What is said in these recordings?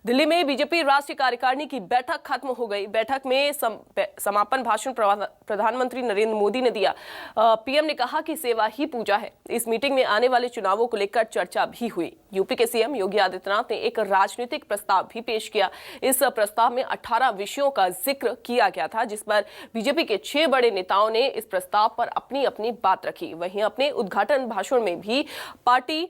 दिल्ली में बीजेपी राष्ट्रीय कार्यकारिणी की बैठक खत्म हो गई। बैठक में समापन भाषण प्रधानमंत्री नरेंद्र मोदी ने दिया। पीएम ने कहा कि सेवा ही पूजा है। इस मीटिंग में आने वाले चुनावों को लेकर चर्चा भी हुई। यूपी के सीएम योगी आदित्यनाथ ने एक राजनीतिक प्रस्ताव भी पेश किया। इस प्रस्ताव में 18 विषयों का जिक्र किया गया था, जिस पर बीजेपी के 6 बड़े नेताओं ने इस प्रस्ताव पर अपनी अपनी बात रखी। वहीं अपने उद्घाटन भाषण में भी पार्टी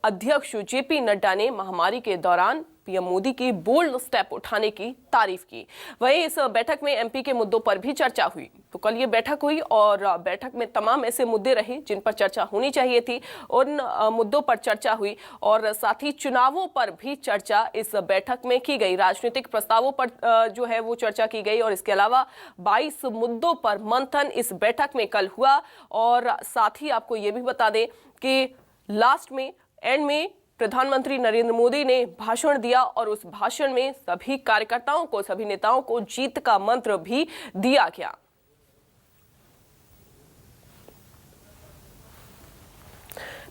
अध्यक्ष जेपी नड्डा ने महामारी के दौरान पीएम मोदी की बोल्ड स्टेप उठाने की तारीफ की। वहीं इस बैठक में एमपी के मुद्दों पर भी चर्चा हुई। तो कल ये बैठक हुई और बैठक में तमाम ऐसे मुद्दे रहे जिन पर चर्चा होनी चाहिए थी। उन मुद्दों पर चर्चा हुई और साथ ही चुनावों पर भी चर्चा इस बैठक में की गई। राजनीतिक प्रस्तावों पर जो है वो चर्चा की गई और इसके अलावा 22 मुद्दों पर मंथन इस बैठक में कल हुआ। और साथ ही आपको ये भी बता दें कि लास्ट में एंड में प्रधानमंत्री नरेंद्र मोदी ने भाषण दिया और उस भाषण में सभी कार्यकर्ताओं को, सभी नेताओं को जीत का मंत्र भी दिया गया।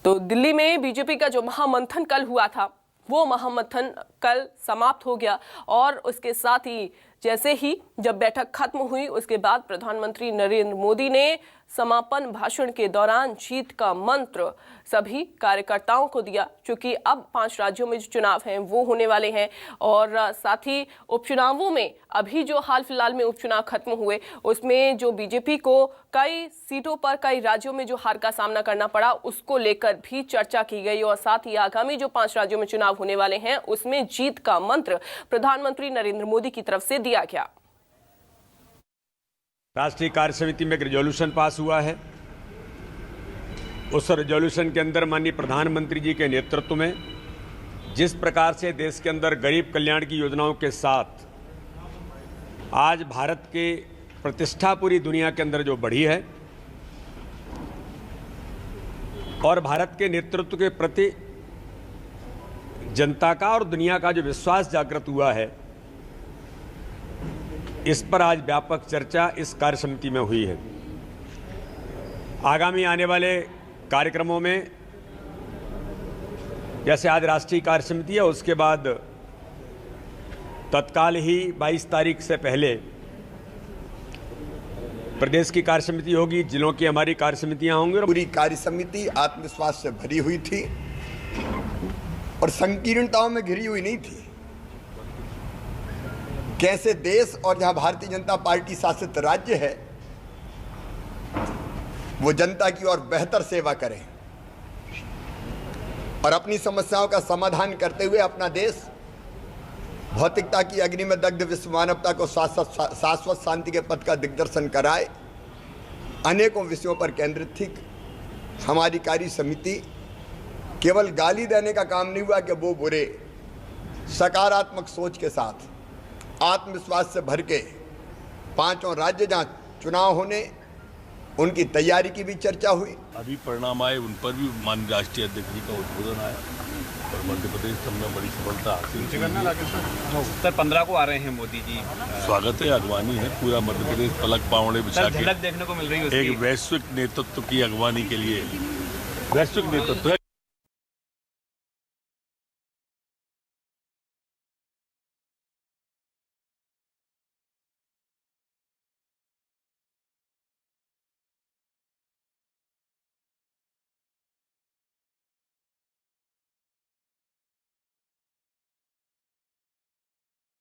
तो दिल्ली में बीजेपी का जो महामंथन कल हुआ था, वो महामंथन कल समाप्त हो गया और उसके साथ ही जैसे ही जब बैठक खत्म हुई उसके बाद प्रधानमंत्री नरेंद्र मोदी ने समापन भाषण के दौरान जीत का मंत्र सभी कार्यकर्ताओं को दिया, क्योंकि अब 5 राज्यों में जो चुनाव हैं वो होने वाले हैं। और साथ ही उपचुनावों में अभी जो हाल फिलहाल में उपचुनाव खत्म हुए उसमें जो बीजेपी को कई सीटों पर, कई राज्यों में जो हार का सामना करना पड़ा, उसको लेकर भी चर्चा की गई। और साथ ही आगामी जो 5 राज्यों में चुनाव होने वाले हैं उसमें जीत का मंत्र प्रधानमंत्री नरेंद्र मोदी की तरफ से दिया गया। राष्ट्रीय कार्य समिति में एक रेजोल्यूशन पास हुआ है। उस रेजोल्यूशन के अंदर माननीय प्रधानमंत्री जी के नेतृत्व में जिस प्रकार से देश के अंदर गरीब कल्याण की योजनाओं के साथ आज भारत की प्रतिष्ठा पूरी दुनिया के अंदर जो बढ़ी है और भारत के नेतृत्व के प्रति जनता का और दुनिया का जो विश्वास जागृत हुआ है, इस पर आज व्यापक चर्चा इस कार्य समिति में हुई है। आगामी आने वाले कार्यक्रमों में जैसे आज राष्ट्रीय कार्य समिति है, उसके बाद तत्काल ही 22 तारीख से पहले प्रदेश की कार्य समिति होगी, जिलों की हमारी कार्य समितियां होंगी। पूरी कार्य समिति आत्मविश्वास से भरी हुई थी और संकीर्णताओं में घिरी हुई नहीं थी। कैसे देश और जहां भारतीय जनता पार्टी शासित राज्य है वो जनता की ओर बेहतर सेवा करें और अपनी समस्याओं का समाधान करते हुए अपना देश भौतिकता की अग्नि में दग्ध विश्व मानवता को शाश्वत शांति के पथ का दिग्दर्शन कराए। अनेकों विषयों पर केंद्रित थी। हमारी कार्य समिति केवल गाली देने का काम नहीं हुआ कि वो बुरे, सकारात्मक सोच के साथ आत्मविश्वास से भर के 5 राज्य जहां चुनाव होने उनकी तैयारी की भी चर्चा हुई। अभी परिणाम आए उन पर भी माननीय राष्ट्रीय अध्यक्ष जी का उद्बोधन आया और मध्य प्रदेश हमने बड़ी सफलता हासिल। उत्तर 15 को आ रहे हैं मोदी जी। स्वागत है, अगवानी है। पूरा मध्य प्रदेश पलक पावड़े बिछा के झलक देखने को मिल रही है। एक वैश्विक नेतृत्व की अगवानी के लिए वैश्विक नेतृत्व है।